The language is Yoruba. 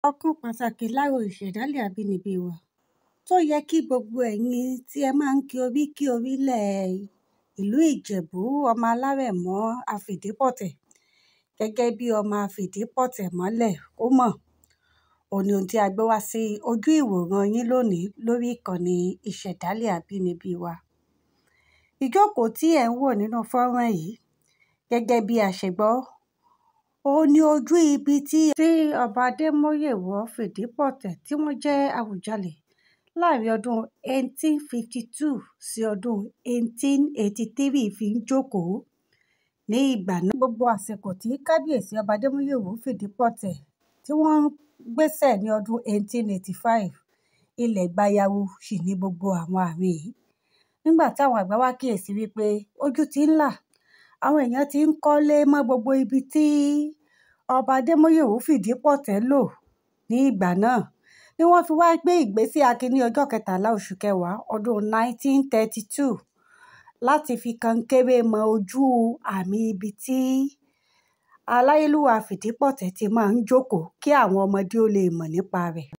Ọ̀kan pàtàkì lára ìṣẹ̀dálẹ̀ abínibí wa tó yẹ kí gbogbo ẹ̀yin tí ẹ máa ń kí orílẹ̀ ìlú Ìjẹ̀bú ọmọ alárẹ̀mọ́ afìdípọ̀tẹ̀ gẹ́gẹ́ bí ọmọ afìdípọ̀tẹ̀ mọ́lẹ̀ ó mọ̀. Òun ni ohun tí a gbé wá sí ojú ìwòran yín lónìí lórí ìkànnì ìṣẹ̀dálẹ̀ abínibí wa. Ìjókòó tí ẹ̀ ń wò nínú fọ́nrán yìí gẹ́gẹ́ bí a ṣe gbọ́, òun ni ojú ibi tí ọba Ademoyewo Fidipote tí wọ́n jẹ́ Awujale láàrin ọdún 1852 sí ọdún 1883 fi ń jókòó. Ní ìgbà náà, gbogbo àsìkò tí kábíyèsí ọba Ademoyewo Fidipote tí wọ́n ń gbéṣẹ̀ ní ọdún 1885, ilẹ̀ gbayawu sì ní gbogbo àwọn àárín yìí. Nígbà táwọn àgbà wá kíyèsí wípé ojú ti ń là, àwọn èèyàn ti ń kọ́lé mọ́ gbogbo ibi tí ọba Ademoyewo Fidipote lò ní ìgbà náà, ni wọ́n fi wá gbé ìgbésẹ̀ akin ní ọjọ́ 13 oṣù kẹwàá ọdún 1932 láti fi kankéré mọ ojú àmì ibi tí Alayeluwa Fidipote ti máa ń jókòó kí àwọn ọmọdé ó lè mọ̀ nípa rẹ̀.